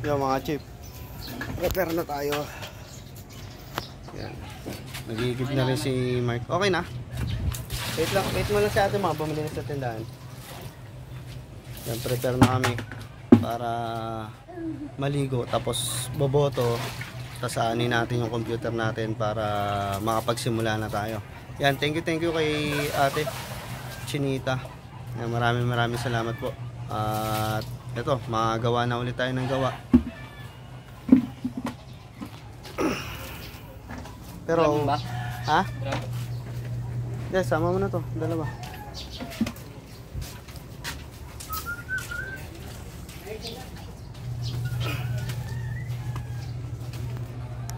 Yung mga chip, prepare na tayo. Yan. Nagigib na rin si Mark. Okay na. Wait mo lang si ate, mga bumili na sa tindahan. Yan, prepare na kami para maligo, tapos boboto. Tasaanin natin yung computer natin para makapagsimula na tayo. Yan, thank you kay ate Chinita. Yan, maraming salamat po. At ito, magawa na ulit tayo ng gawa. Pero, ha? Yes, sama mo na to, dalawa.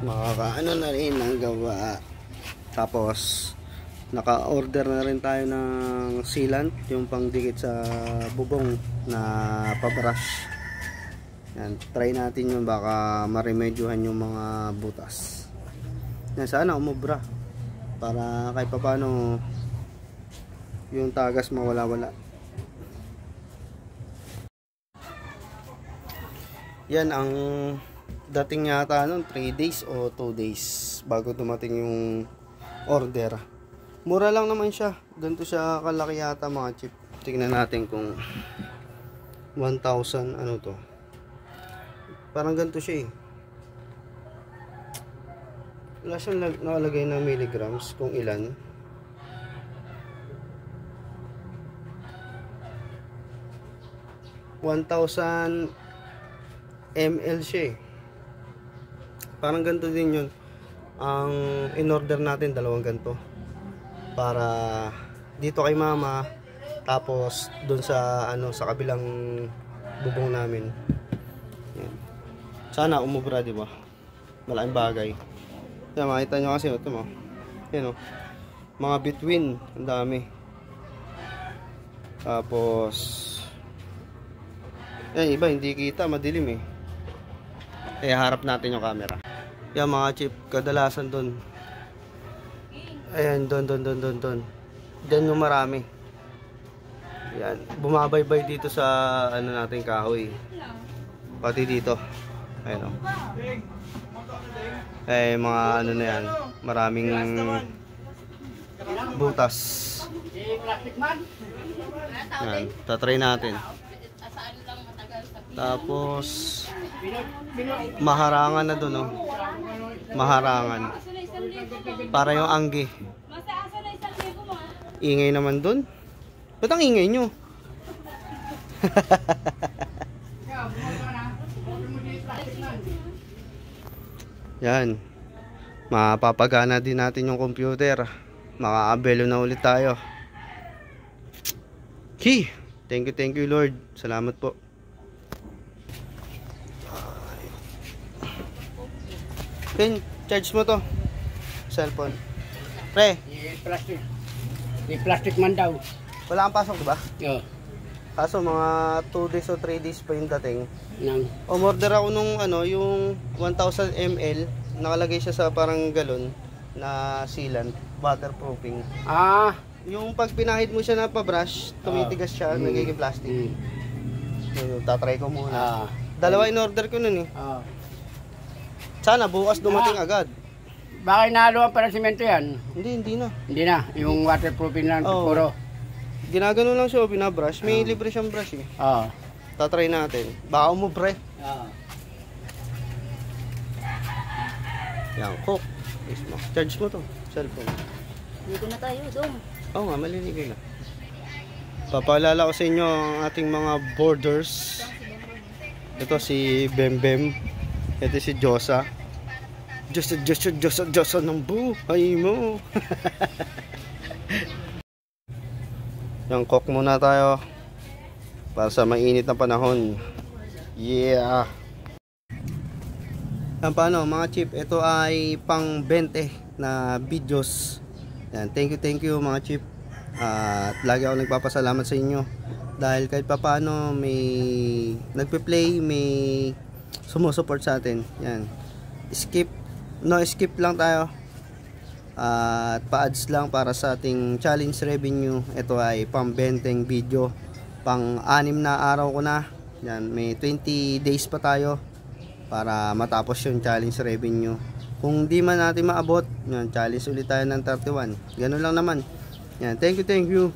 Makakaano na rin ang gawa. Tapos naka-order na rin tayo ng sealant, yung pangdikit sa bubong na pabrush. Yan, try natin yun, baka maremedyohan yung mga butas. Yan, sana umubra para kahit paano yung tagas mawala-wala. Yan ang dating yata nun, 3 days o 2 days bago dumating yung order. Mura lang naman siya. Ganito siya kalaki yata mga chip. Tingnan natin kung 1,000 ano to. Parang ganito siya eh. Wala siyang nakalagay na milligrams kung ilan. $1,000 ml siya eh. Parang ganito din yun. Ang in-order natin, dalawang ganito. Para dito kay mama, tapos dun sa ano, sa kabilang bubong namin. Yan. Sana umubra, di ba? Malaking bagay. Yan, makita nyo kasi ito mo. Yan o. Mga between, ang dami. Tapos yan, iba hindi kita, madilim eh. Kaya harap natin yung camera. Yan mga chip, kadalasan doon. Ayan, doon. Diyan yung marami. Yan, bumabaybay dito sa ano natin kahoy. Pati dito. Ayan o. Eh, mga ano na yan. Maraming butas. Yan, tatry natin. Tapos maharangan na doon, oh. Maharangan. Para yung anggi. Ingay naman doon. Ba't ang ingay nyo? Yan. Mapapagana din natin yung computer. Makaabelo na ulit tayo. Thank you Lord. Salamat po. Pin, charge mo to. Cellphone. Pre. May plastic man daw. Wala kang pasok, diba? Oo. Kaso mga 2 days o 3 days pa yung dating. Umorder ako nung ano, yung 1,000 ml. Nakalagay siya sa parang galon na sealant, waterproofing. Ah. Yung pag pinahid mo siya na pa-brush, tumitigas siya, nagiging plastic. Tatry ko muna. Dalawa in order ko nun eh. Sana bukas dumating agad. Bakit nahaluan pa ng simento yan? Hindi na. Hindi na. Yung waterproofing lang, puro. Ginagano lang siya, binabrush. May libre siyang brush eh. Tatry natin. Baka umubre. Yan, cook. Charge mo to, cellphone. Dito na tayo, dong. Oo nga, maliligo na. Papaalala ko sa inyo ang ating mga boarders. Ito si Bembem. Ito si Josa. Josa ng buhay mo. Yung cook muna tayo para sa mainit na panahon. Yeah. Yan, paano mga chip, ito ay pang 20 na videos. Yan, thank you mga chip. At lagi ako nagpapasalamat sa inyo dahil kahit papaano may nagpe-play, may sumusupport sa atin. Yan, no skip lang tayo. At pa-ads lang para sa ating challenge revenue. Ito ay pang 20 video, pang 6 na araw ko na. Yan, may 20 days pa tayo para matapos yung challenge revenue. Kung di man natin maabot, yan, challenge ulit tayo ng 31. Ganun lang naman. Yan, thank you.